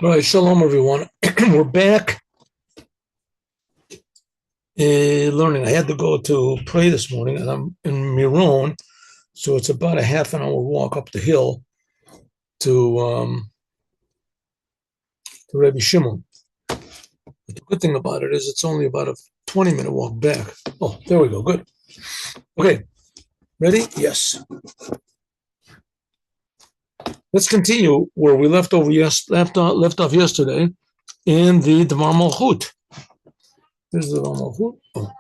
All right, shalom, everyone. We're back learning. I had to go to pray this morning, and I'm in Miron, so it's about a half an hour walk up the hill to Rebbe Shimon. But the good thing about it is it's only about a 20-minute walk back. Oh, there we go. Good. Okay, ready? Yes. Let's continue where we left off yesterday in the Dvar Malchut. Here's the Dvar Malchut. Oh.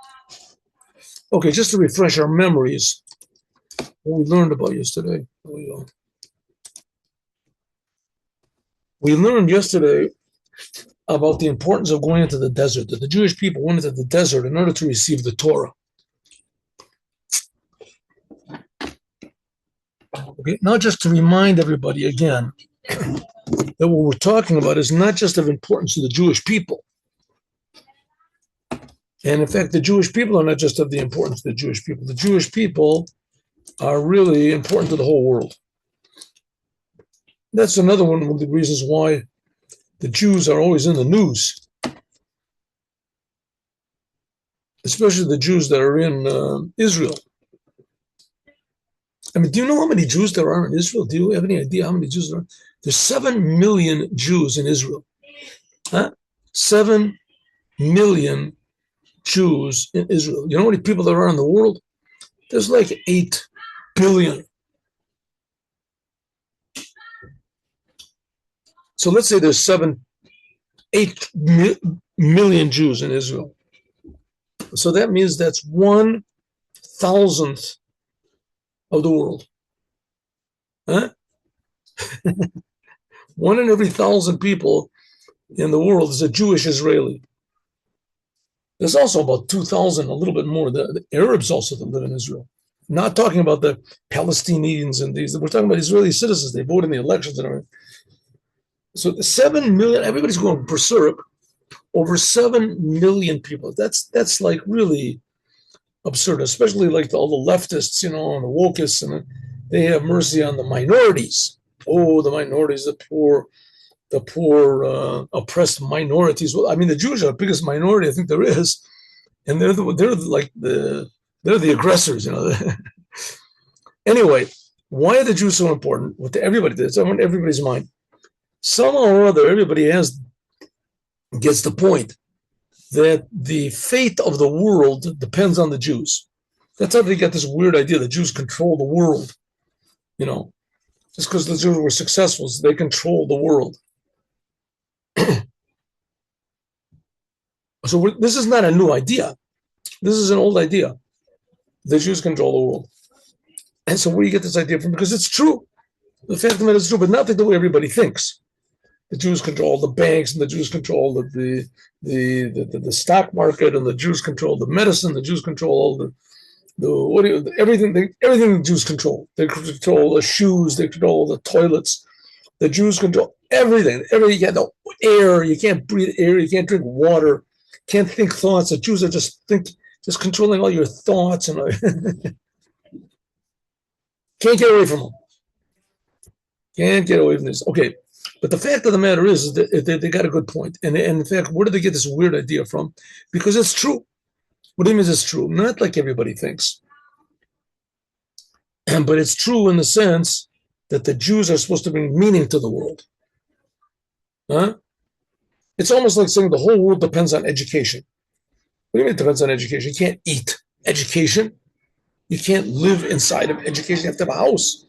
Okay, just to refresh our memories, what we learned about yesterday. There we go. We learned yesterday about the importance of going into the desert, that the Jewish people went into the desert in order to receive the Torah. Okay, now just to remind everybody again that what we're talking about is not just of importance to the Jewish people. And in fact, the Jewish people are not just of the importance to the Jewish people. The Jewish people are really important to the whole world. That's another one of the reasons why the Jews are always in the news, especially the Jews that are in Israel. I mean, do you know how many Jews there are in Israel? Do you have any idea how many Jews there are? There's 7 million Jews in Israel. 7 million Jews in Israel. You know how many people there are in the world? There's like 8 billion. So let's say there's 8 million Jews in Israel. So that means that's 1,000th of the world. Huh? 1 in every 1,000 people in the world is a Jewish Israeli. There's also about 2,000, a little bit more, the Arabs also that live in Israel. Not talking about the Palestinians and these. We're talking about Israeli citizens. They vote in the elections and everything. So the 7 million, everybody's going berserk over 7 million people. That's like really absurd, especially like all the leftists, and the wokists, and they have mercy on the minorities. Oh, the minorities, the poor, oppressed minorities. Well, I mean, the Jews are the biggest minority I think there is, and they're the aggressors. Anyway, why are the Jews so important? What to everybody? It's on everybody's mind. Somehow or other, everybody gets the point that the fate of the world depends on the Jews. That's how they get this weird idea that Jews control the world. Just because the Jews were successful, so they control the world. So this is not a new idea. This is an old idea. The Jews control the world. And so where do you get this idea from? Because it's true. The fact of the matter is true, but not the way everybody thinks. The Jews control the banks, and the Jews control the stock market, and the Jews control the medicine. The Jews control all everything. Everything the Jews control. They control the shoes. They control the toilets. The Jews control everything. You get no air. You can't breathe air. You can't drink water. Can't think thoughts. The Jews are just controlling all your thoughts, and can't get away from them. Can't get away from this. Okay. But the fact of the matter is that they got a good point. And in fact, where did they get this weird idea from? Because it's true. What do you mean it's true? Not like everybody thinks. But it's true in the sense that the Jews are supposed to bring meaning to the world. Huh? It's almost like saying the whole world depends on education. What do you mean it depends on education? You can't eat education. You can't live inside of education. You have to have a house.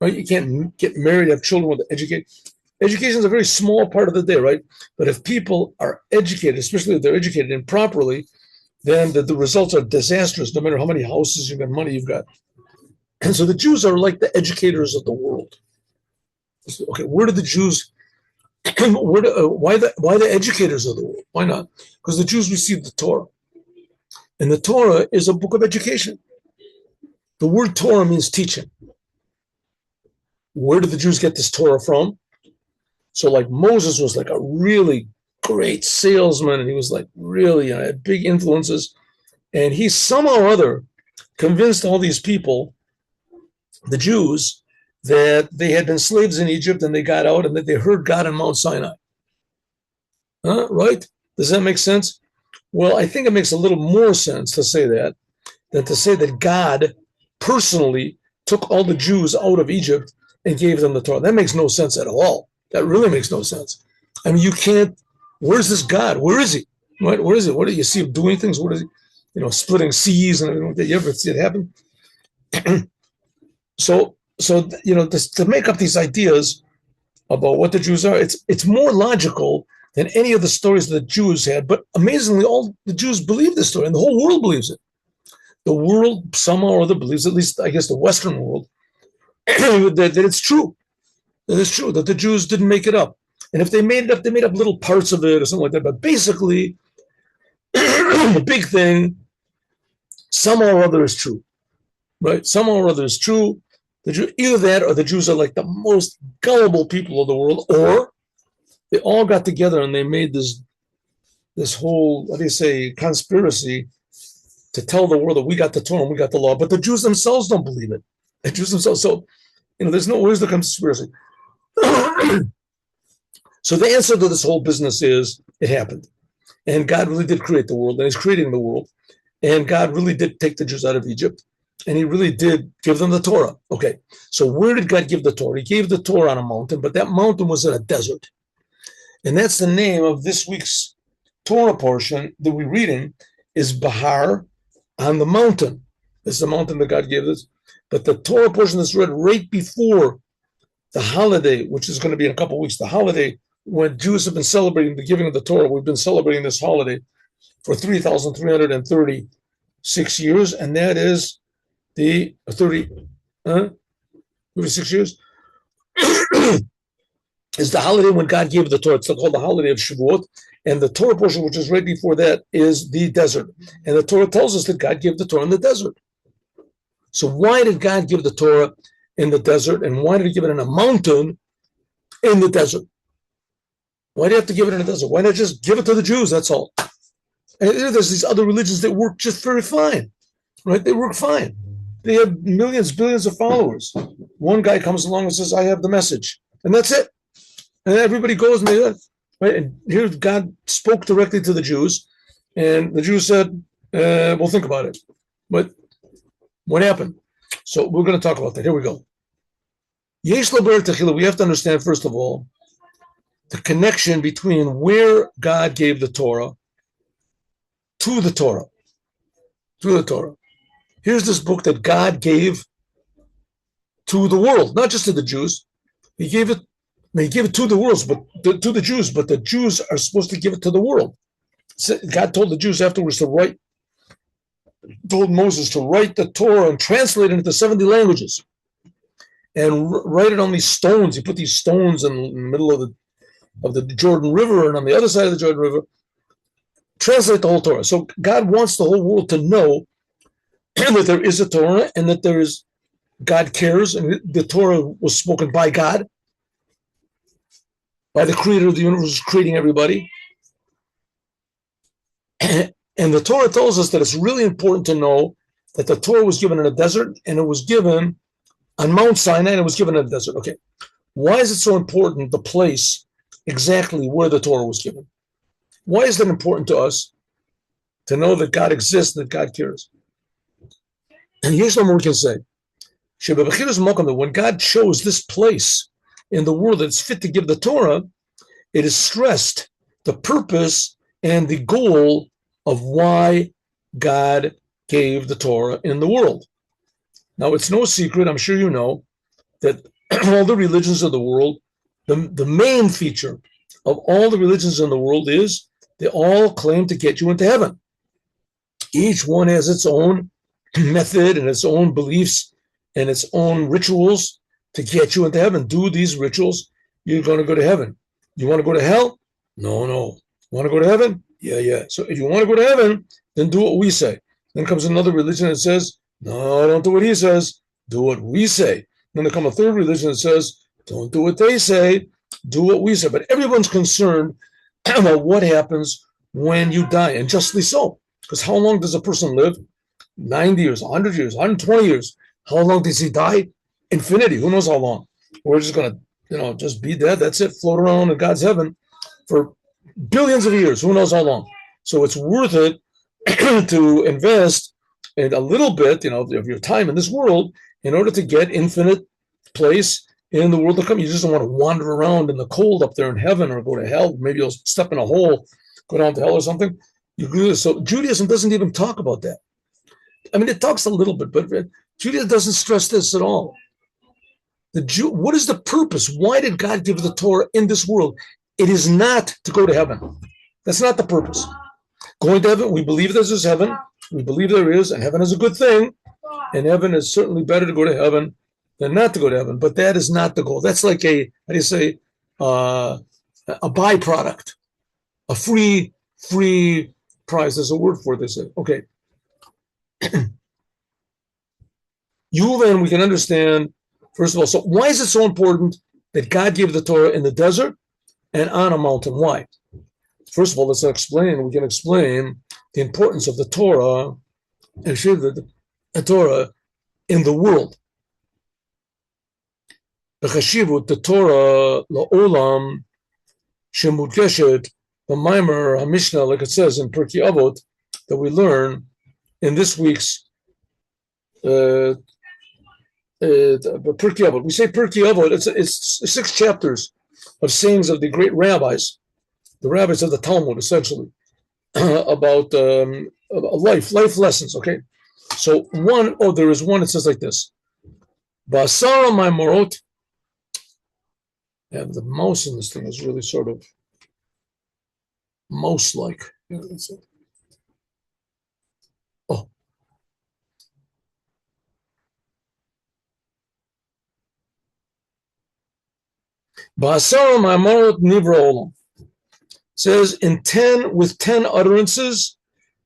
Right? You can't get married, have children with education. Education is a very small part of the day, right? But if people are educated, especially if they're educated improperly, then the results are disastrous, no matter how many houses you've got, money you've got. And so the Jews are like the educators of the world. Okay, where do the Jews, why the educators of the world? Why not? Because the Jews received the Torah. And the Torah is a book of education. The word Torah means teaching. Where did the Jews get this Torah from? So like Moses was like a really great salesman, and he was like really had big influences. And he somehow or other convinced all these people, the Jews, that they had been slaves in Egypt and they got out and that they heard God on Mount Sinai. Right? Does that make sense? Well, I think it makes a little more sense to say that than to say that God personally took all the Jews out of Egypt and gave them the Torah. That makes no sense at all. That really makes no sense. I mean, you can't. Where's this God? Where is he? What? Where is it? What do you see him doing things? What is he? Splitting seas and everything like that. You ever see it happen? So to make up these ideas about what the Jews are, it's more logical than any of the stories that the Jews had. But amazingly, all the Jews believe this story, and the whole world believes it. The world somehow or other believes, at least I guess the Western world, that it's true. That it's true, that the Jews didn't make it up. And if they made it up, they made up little parts of it or something like that. But basically, the big thing, somehow or other is true. Right? Somehow or other is true. Either that or the Jews are like the most gullible people of the world, or they all got together and they made this whole, what do you say, conspiracy to tell the world that we got the Torah and we got the law. But the Jews themselves don't believe it. The Jews themselves. So, where's the conspiracy? So the answer to this whole business is it happened. And God really did create the world, and he's creating the world. And God really did take the Jews out of Egypt. And he really did give them the Torah. Okay, so where did God give the Torah? He gave the Torah on a mountain, but that mountain was in a desert. And that's the name of this week's Torah portion that we're reading is Bahar on the mountain. It's the mountain that God gave us. But the Torah portion that's read right before the holiday, which is going to be in a couple of weeks, the holiday when Jews have been celebrating the giving of the Torah. We've been celebrating this holiday for 3,336 years, and that is the 36 years is the holiday when God gave the Torah. It's called the holiday of Shavuot. And the Torah portion, which is right before that, is the desert. And the Torah tells us that God gave the Torah in the desert. So why did God give the Torah in the desert? And why did he give it in a mountain in the desert? Why do you have to give it in the desert? Why not just give it to the Jews? That's all. And there's these other religions that work just very fine, right? They work fine. They have millions, billions of followers. One guy comes along and says, I have the message. And that's it. And everybody goes and they, right? And here God spoke directly to the Jews. And the Jews said, we'll think about it. But what happened? So we're going to talk about that. Here we go. We have to understand, first of all, the connection between where God gave the Torah to the Torah. To the Torah. Here's this book that God gave to the world, not just to the Jews. He gave it to the world, but to the Jews, but the Jews are supposed to give it to the world. So God told the Jews afterwards told Moses to write the Torah and translate it into 70 languages and write it on these stones. He put these stones in the middle of the Jordan River, and on the other side of the Jordan River, translate the whole Torah. So God wants the whole world to know that there is a Torah and that there is, God cares, and the Torah was spoken by God, by the creator of the universe, creating everybody. And the Torah tells us that it's really important to know that the Torah was given in a desert, and it was given on Mount Sinai, and it was given in a desert. Okay, why is it so important, the place exactly where the Torah was given? Why is that important to us to know that God exists and that God cares? And here's what we can say. That when God chose this place in the world that's fit to give the Torah, it is stressed the purpose and the goal of why God gave the Torah in the world. Now, it's no secret, I'm sure you know, that all the religions of the world, the main feature of all the religions in the world is they all claim to get you into heaven. Each one has its own method and its own beliefs and its own rituals to get you into heaven. Do these rituals, you're going to go to heaven. You want to go to hell? No. Want to go to heaven? Yeah. So if you want to go to heaven, then do what we say. Then comes another religion that says, no, don't do what he says. Do what we say. Then there comes a third religion that says, don't do what they say. Do what we say. But everyone's concerned about what happens when you die, and justly so. Because how long does a person live? 90 years, 100 years, 120 years. How long does he die? Infinity. Who knows how long? We're just going to, just be dead. That's it. Float around in God's heaven for billions of years, who knows how long. So it's worth it to invest in a little bit, of your time in this world in order to get infinite place in the world to come. You just don't want to wander around in the cold up there in heaven or go to hell. Maybe you'll step in a hole, go down to hell or something. So Judaism doesn't even talk about that. I mean, it talks a little bit, but Judaism doesn't stress this at all. What is the purpose? Why did God give the Torah in this world? It is not to go to heaven. That's not the purpose. Going to heaven, we believe there's heaven. We believe there is, and heaven is a good thing. And heaven is certainly better to go to heaven than not to go to heaven. But that is not the goal. That's like a byproduct, a free prize. There's a word for this. Okay. Yuvan, we can understand, first of all, so why is it so important that God gave the Torah in the desert and on a mountain? Why? First of all, we can explain the importance of the Torah, actually the Torah in the world. The Torah, la'olam, shemudgeshet, the Maimer, HaMishnah, like it says in Pirkei Avot, that we learn in this week's Pirkei Avot. We say Pirkei Avot, it's 6 chapters of sayings of the great rabbis, the rabbis of the Talmud, essentially, about life lessons, okay? So there is one, it says like this. Ba'asara Maimorot, and the mouse in this thing is really sort of mouse-like. Oh. Ba'asara Maimorot Nivra Olam. Says with 10 utterances,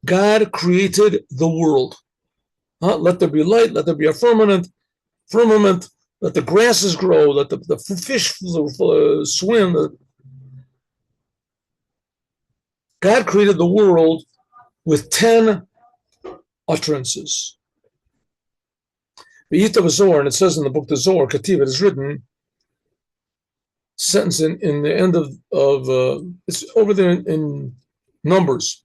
God created the world. Let there be light, let there be a firmament, let the grasses grow, let the fish swim. God created the world with 10 utterances. And it says in the book the Zohar, Kativ, it is written, sentence in the end of it's over there in Numbers,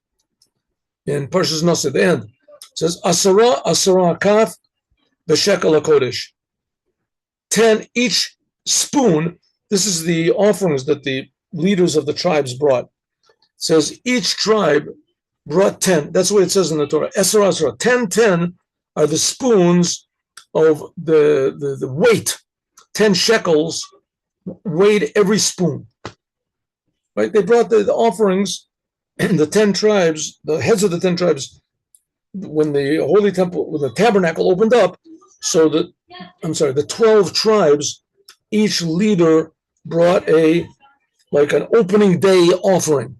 in Parshas Nasa, the end. It says, Asara kaf b'shekel HaKodesh. 10 each spoon. This is the offerings that the leaders of the tribes brought. It says each tribe brought 10. That's what it says in the Torah. Asara. 10 are the spoons of the weight. 10 shekels weighed every spoon. Right? They brought the offerings, and the 10 tribes, the heads of the 10 tribes, when the holy temple, when the tabernacle opened up, so the 12 tribes, each leader brought an opening day offering.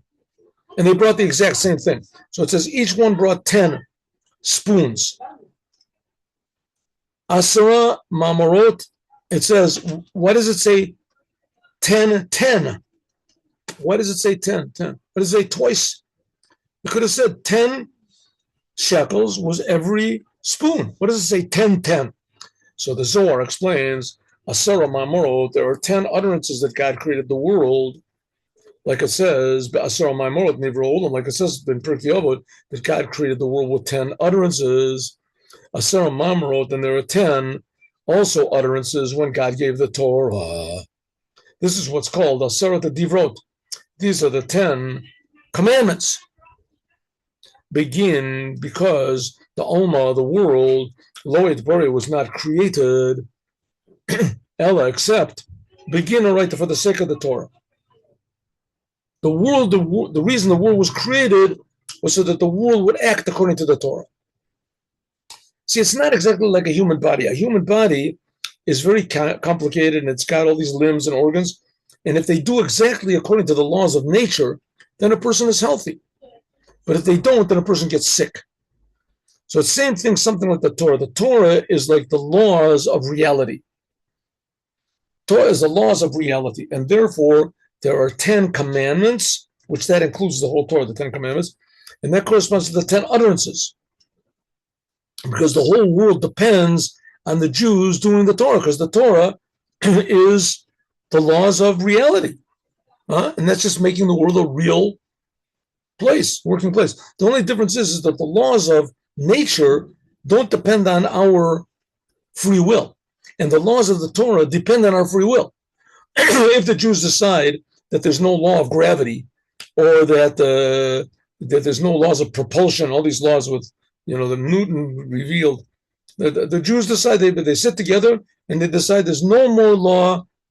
And they brought the exact same thing. So it says each one brought 10 spoons. Asara mamorot, it says, why does it say 10? Why does it say 10? Why does it say twice? It could have said 10 shekels was every spoon. What does it say 10? So the Zohar explains, Asara Mamorot, there are 10 utterances that God created the world. Like it says, Asara Mamorot Nivra Olam, like it says in Pirkei Avot, that God created the world with 10 utterances. Asara Mamorot, and there are 10 also utterances when God gave the Torah. This is what's called Asara Divrot. These are the 10 commandments. Begin because the Alma, the world, Loed Bari, was not created, Ella, except begin for the sake of the Torah. The world, the reason the world was created was so that the world would act according to the Torah. See, it's not exactly like a human body. A human body is very complicated, and it's got all these limbs and organs. And if they do exactly according to the laws of nature, then a person is healthy. But if they don't, then a person gets sick. So it's the same thing, something like the Torah. The Torah is like the laws of reality. Torah is the laws of reality. And therefore, there are 10 commandments, which that includes the whole Torah, the 10 commandments. And that corresponds to the 10 utterances. Because the whole world depends on the Jews doing the Torah, because the Torah is the laws of reality. And that's just making the world a real place, working place. The only difference is that the laws of nature don't depend on our free will. And the laws of the Torah depend on our free will. If the Jews decide that there's no law of gravity, or that there's no laws of propulsion, all these laws with, the Newton revealed, the Jews decide, they sit together and they decide there's no more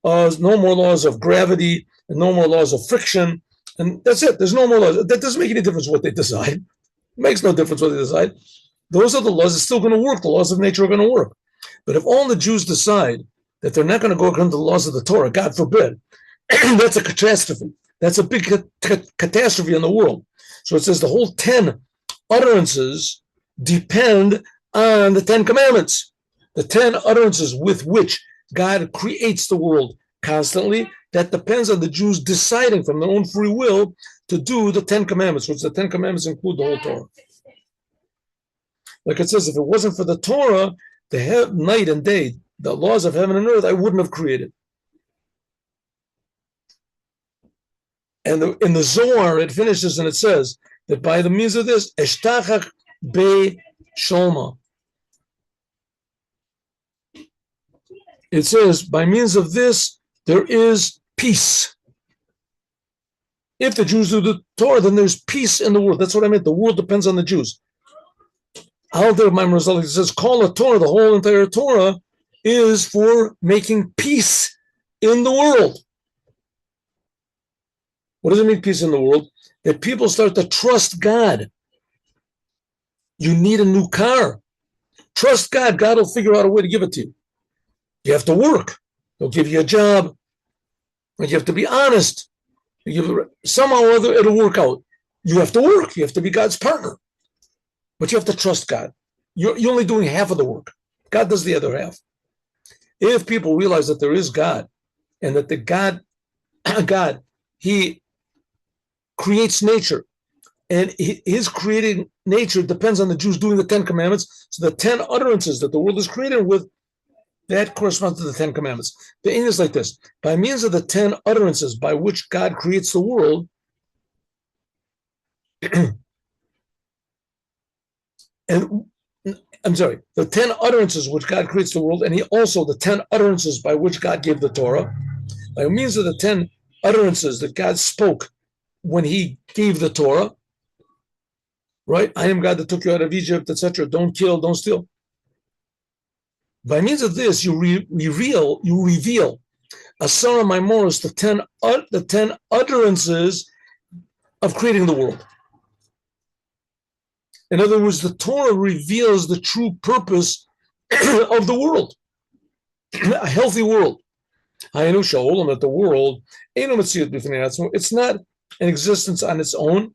laws of gravity, and no more laws of friction, and that's it. There's no more laws. That doesn't make any difference what they decide. It makes no difference what they decide. Those are the laws. It's still going to work. The laws of nature are going to work. But if all the Jews decide that they're not going to go according to the laws of the Torah, God forbid, that's a catastrophe. That's a big catastrophe in the world. So it says the whole 10 utterances depend on the 10 commandments. The 10 utterances with which God creates the world constantly, that depends on the Jews deciding from their own free will to do the 10 commandments, which the 10 commandments include the whole Torah. Like it says, if it wasn't for the Torah, the night and day, the laws of heaven and earth, I wouldn't have created. And in the Zohar, it finishes and it says that by the means of this, eshtachach be sholma. It says, by means of this, there is peace. If the Jews do the Torah, then there's peace in the world. That's what I meant. The world depends on the Jews. It says, call a Torah, the whole entire Torah is for making peace in the world. What does it mean, peace in the world? That people start to trust God. You need a new car. Trust God. God will figure out a way to give it to you. You have to work. He'll give you a job. And you have to be honest. Somehow or other, it'll work out. You have to work. You have to be God's partner. But you have to trust God. You're only doing half of the work. God does the other half. If people realize that there is God, and that the God, He creates nature, and His creating nature depends on the Jews doing the 10 commandments. So the 10 utterances that the world is created with, that corresponds to the 10 commandments. The English is like this: by means of the 10 utterances by which God creates the world, and the 10 utterances which God creates the world, and the 10 utterances by which God gave the Torah, by means of the 10 utterances that God spoke when He gave the Torah, right? I am God that took you out of Egypt, etc. Don't kill, don't steal. By means of this, you reveal Asara Maimoros, the 10 utterances of creating the world. In other words, the Torah reveals the true purpose of the world, a healthy world. That the world, it's not an existence on its own,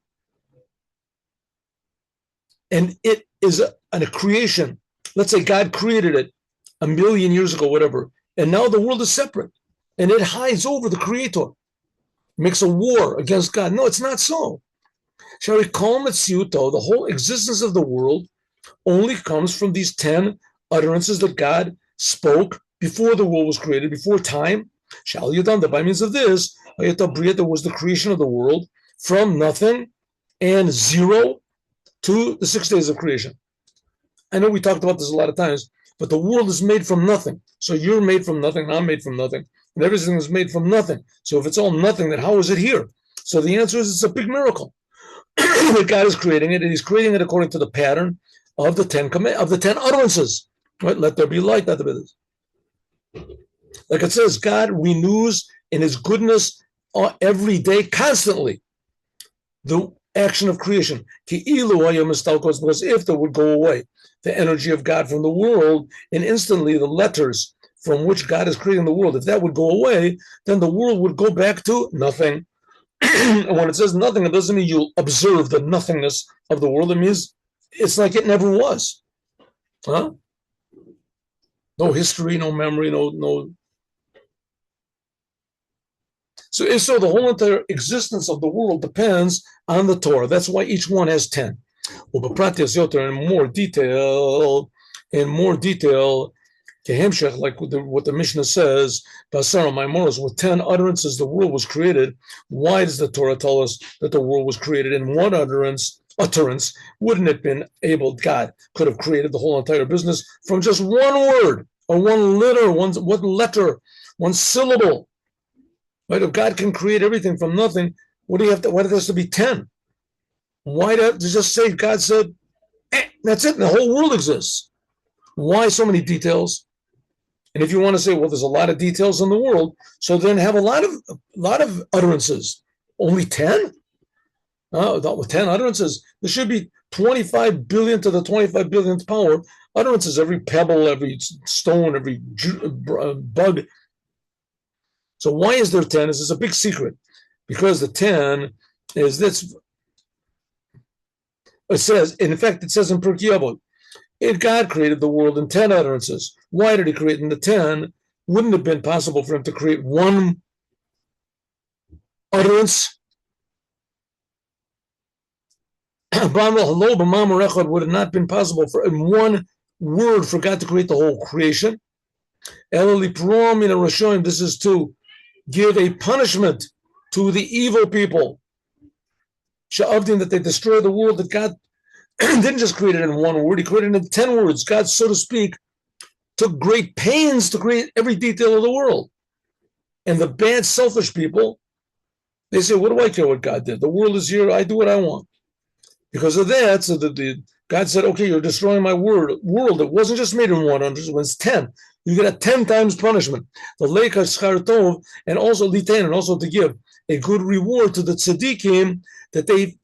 and it is a creation. Let's say God created it 1,000,000 years ago, whatever, and now the world is separate, and it hides over the Creator, makes a war against God. No, it's not so. Shall we call Metziuto, the whole existence of the world, only comes from these 10 utterances that God spoke before the world was created, before time. Shall you done that by means of this, there was the creation of the world from nothing and zero to the 6 days of creation. I know we talked about this a lot of times, but the world is made from nothing. So you're made from nothing, and I'm made from nothing, and everything is made from nothing. So if it's all nothing, then how is it here? So the answer is it's a big miracle. That God is creating it, and He's creating it according to the pattern of the 10 utterances. Right? Let there be light, let there be this. Like it says, God renews in His goodness every day, constantly, the action of creation. Because if there would go away the energy of God from the world, and instantly the letters from which God is creating the world, if that would go away, then the world would go back to nothing. And when it says nothing, it doesn't mean you'll observe the nothingness of the world. It means it's like it never was. Huh? No history, no memory, no. So the whole entire existence of the world depends on the Torah. That's why each one has 10. In more detail, Kehemshech, like what the Mishnah says, Basara Maimoros, with 10 utterances the world was created. Why does the Torah tell us that the world was created in one utterance? Wouldn't it have been able, God could have created the whole entire business from just one word, or one letter, one syllable. Right? If God can create everything from nothing, why does it have to be 10? Why to just say, God said, that's it, and the whole world exists? Why so many details? And if you want to say, well, there's a lot of details in the world, so then have a lot of utterances. Only 10? With 10 utterances, there should be 25 billion to the 25 billionth power utterances, every pebble, every stone, every bug. So why is there 10? This is a big secret. Because the 10 is this. It says in Pirkei Avot, God created the world in 10 utterances. Why did he create in the 10? Wouldn't it have been possible for him to create one utterance? Would it not been possible for in one word for God to create the whole creation? This is to give a punishment to the evil people. That they destroy the world, that God didn't just create it in one word, he created it in 10 words. God, so to speak, took great pains to create every detail of the world. And the bad, selfish people, they say, what do I care what God did? The world is here, I do what I want. Because of that, so God said, okay, you're destroying my world. It wasn't just made in one, it was 10. You get a 10 times punishment. The leika schar tov, and also litain, and also to give a good reward to the tzaddikim, that they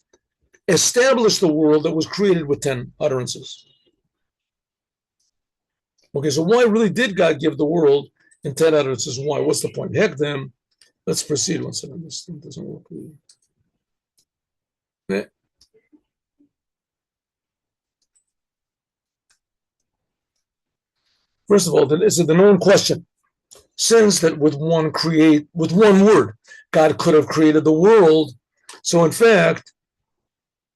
established the world that was created with 10 utterances. Okay, so why really did God give the world in 10 utterances? Why? What's the point? Heck them. Let's proceed one second. This thing doesn't work. First of all, this is the known question. Since that with one word, God could have created the world. So in fact,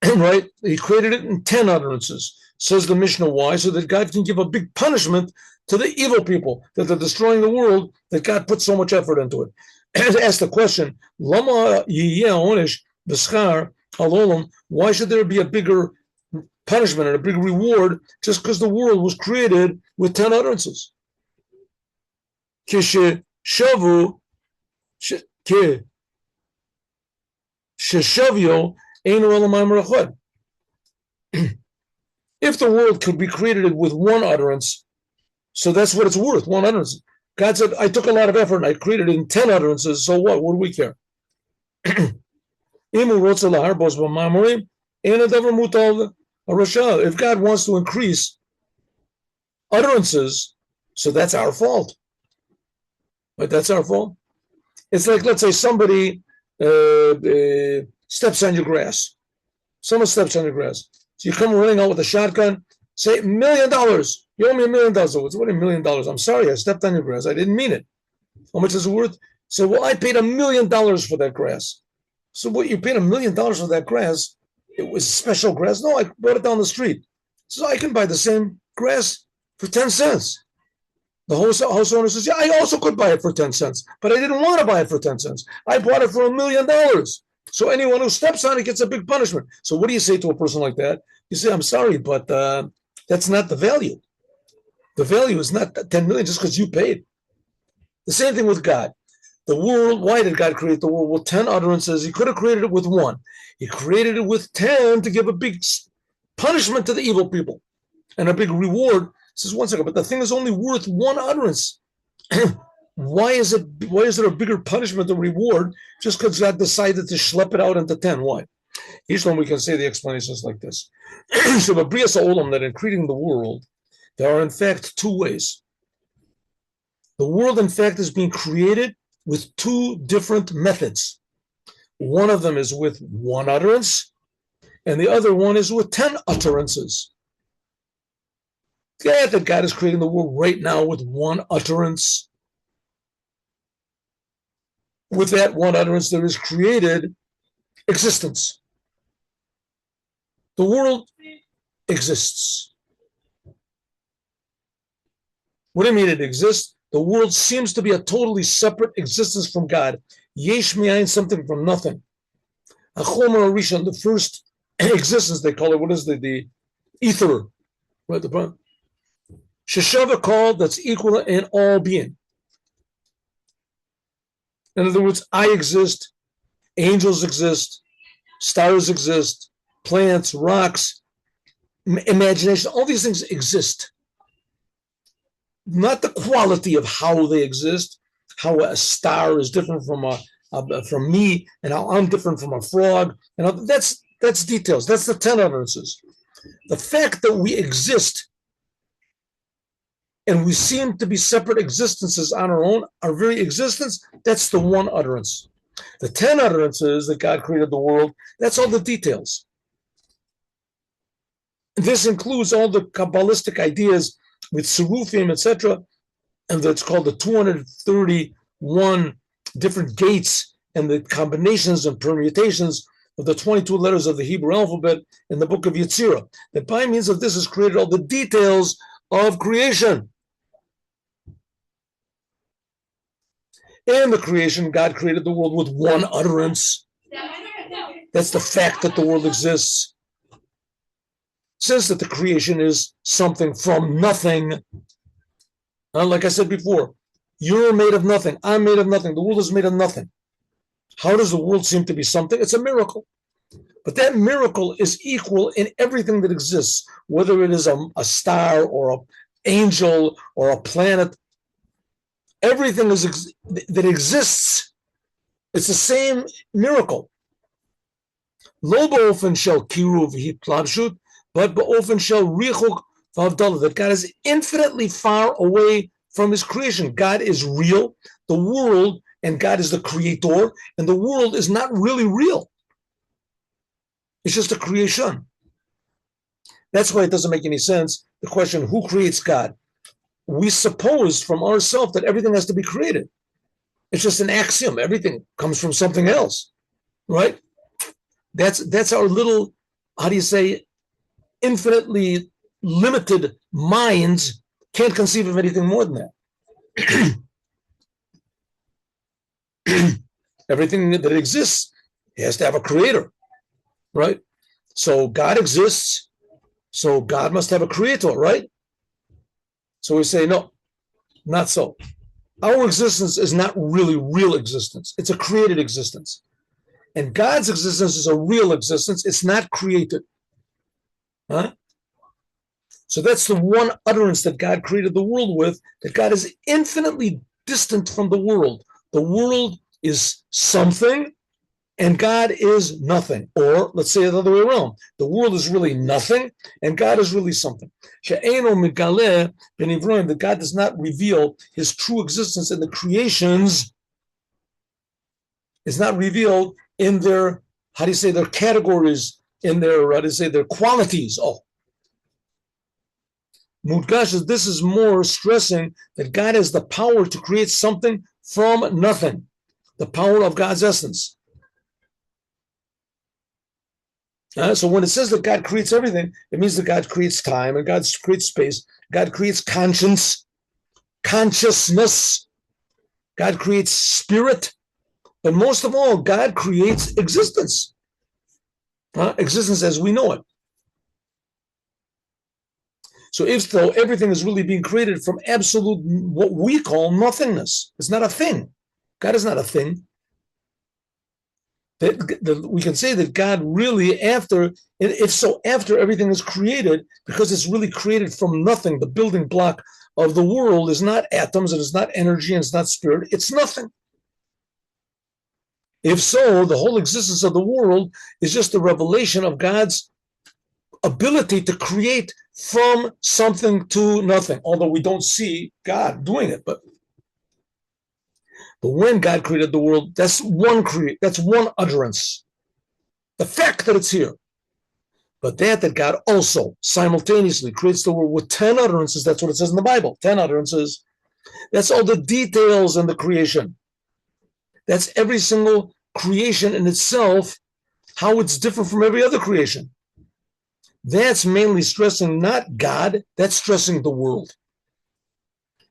right, he created it in 10 utterances. Says the Mishnah, why? So that God can give a big punishment to the evil people that they're destroying the world, that God put so much effort into it. And to ask the question, why should there be a bigger punishment and a big reward just because the world was created with 10 utterances? If the world could be created with one utterance, so that's what it's worth, one utterance. God said, I took a lot of effort and I created it in 10 utterances, so what? What do we care? If God wants to increase utterances, so that's our fault. Right? That's our fault. It's like, let's say somebody steps on your grass. Someone steps on your grass. So you come running out with a shotgun, say $1 million. You owe me $1 million. What $1 million? I'm sorry, I stepped on your grass. I didn't mean it. How much is it worth? Say, well, I paid $1 million for that grass. So what, you paid $1 million for that grass? It was special grass? No, I brought it down the street. So I can buy the same grass for 10 cents. The house owner says, yeah, I also could buy it for 10 cents, but I didn't want to buy it for 10 cents. I bought it for $1 million. So anyone who steps on it gets a big punishment. So what do you say to a person like that? You say, I'm sorry, but that's not the value. The value is not 10 million just because you paid. The same thing with God. The world, why did God create the world with 10 utterances? He could have created it with one. He created it with 10 to give a big punishment to the evil people and a big reward. He says, one second, but the thing is only worth one utterance. Why is there a bigger punishment or reward just because God decided to schlep it out into 10? Why? Each one we can say the explanations like this. So that in creating the world, there are in fact two ways. The world in fact is being created with two different methods. One of them is with one utterance, and the other one is with 10 utterances. Yeah, that God is creating the world right now with one utterance. With that one utterance, there is created existence. The world exists. What do you mean it exists? The world seems to be a totally separate existence from God. Yesh mi'ayin, something from nothing. Achomer Rishon, the first existence, they call it, what is the ether, right? The Sheshava called, that's equal in all being. In other words, I exist, angels exist, stars exist, plants, rocks, imagination, all these things exist. Not the quality of how they exist, how a star is different from me, and how I'm different from a frog, and that's details. That's the 10 utterances. The fact that we exist and we seem to be separate existences on our own, our very existence, that's the one utterance. The 10 utterances that God created the world, that's all the details. This includes all the Kabbalistic ideas with Sirufim, etc., and that's called the 231 different gates and the combinations and permutations of the 22 letters of the Hebrew alphabet in the book of Yetzirah. That by means of this is created all the details of creation. In the creation, God created the world with one utterance. That's the fact that the world exists. Says that the creation is something from nothing. Like I said before, you're made of nothing. I'm made of nothing. The world is made of nothing. How does the world seem to be something? It's a miracle. But that miracle is equal in everything that exists, whether it is a star or an angel or a planet. Everything that exists, it's the same miracle. Lo ba'ofen shel kiruv hiplabshut, but ba'ofen shel richuk v'havdalah, that God is infinitely far away from his creation. God is real, the world, and God is the creator, and the world is not really real. It's just a creation. That's why it doesn't make any sense, the question, who creates God? We suppose from ourselves that everything has to be created. It's just an axiom. Everything comes from something else, right? That's our little, how do you say, infinitely limited minds can't conceive of anything more than that. Everything that exists has to have a creator, right? So God exists, so God must have a creator, right? So we say, no, not so. Our existence is not really real existence. It's a created existence. And God's existence is a real existence. It's not created. Huh? So that's the one utterance that God created the world with, that God is infinitely distant from the world. The world is something, and God is nothing. Or let's say it the other way around. The world is really nothing, and God is really something. That God does not reveal his true existence in the creations, is not revealed in their, how do you say, their categories, in their, how do you say, their qualities. Oh. Mudgash, this is more stressing that God has the power to create something from nothing. The power of God's essence. So when it says that God creates everything, it means that God creates time and God creates space. God creates conscience, consciousness. God creates spirit. But most of all, God creates existence. Existence as we know it. So if though everything is really being created from absolute, what we call nothingness, it's not a thing. God is not a thing. We can say that God really, after everything is created, because it's really created from nothing, the building block of the world is not atoms, and it's not energy, and it's not spirit, it's nothing. If so, the whole existence of the world is just a revelation of God's ability to create from something to nothing, although we don't see God doing it, but when God created the world, that's one utterance. The fact that it's here. But that God also simultaneously creates the world with 10 utterances, that's what it says in the Bible, 10 utterances. That's all the details in the creation. That's every single creation in itself, how it's different from every other creation. That's mainly stressing not God, that's stressing the world.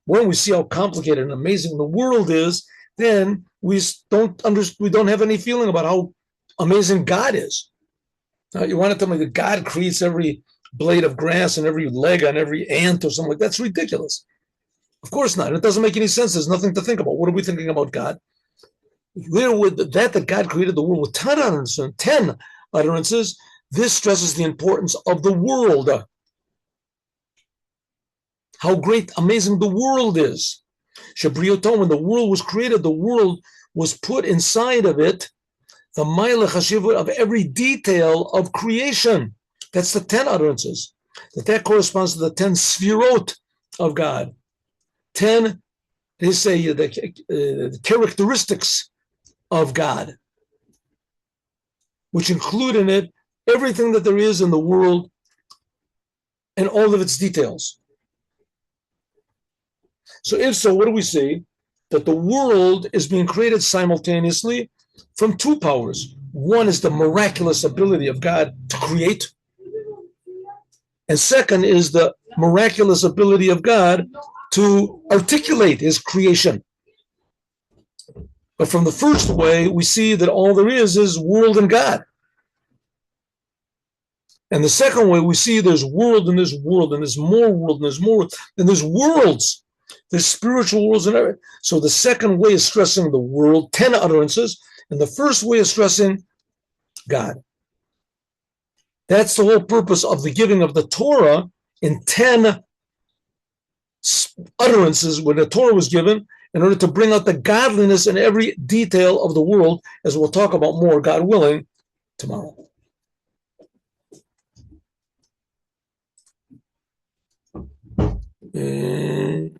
When we see how complicated and amazing the world is, then we don't have any feeling about how amazing God is. Now, you want to tell me that God creates every blade of grass and every leg on every ant or something like that? That's ridiculous. Of course not. It doesn't make any sense. There's nothing to think about. What are we thinking about God? That God created the world with 10 utterances, this stresses the importance of the world. How great, amazing the world is. Shabrioto, when the world was created, the world was put inside of it, the Maila Chashivut of every detail of creation. That's the 10 utterances. That corresponds to the 10 sfirot of God. 10, they say, the characteristics of God, which include in it everything that there is in the world and all of its details. So if so, what do we see? That the world is being created simultaneously from two powers. One is the miraculous ability of God to create, and second is the miraculous ability of God to articulate his creation. But from the first way, we see that all there is world and God. And the second way, we see there's world and there's world, and there's more world and there's more, and there's worlds. There's spiritual worlds and everything. So the second way is stressing the world, 10 utterances, and the first way is stressing God. That's the whole purpose of the giving of the Torah in 10 utterances when the Torah was given, in order to bring out the godliness in every detail of the world, as we'll talk about more, God willing, tomorrow. And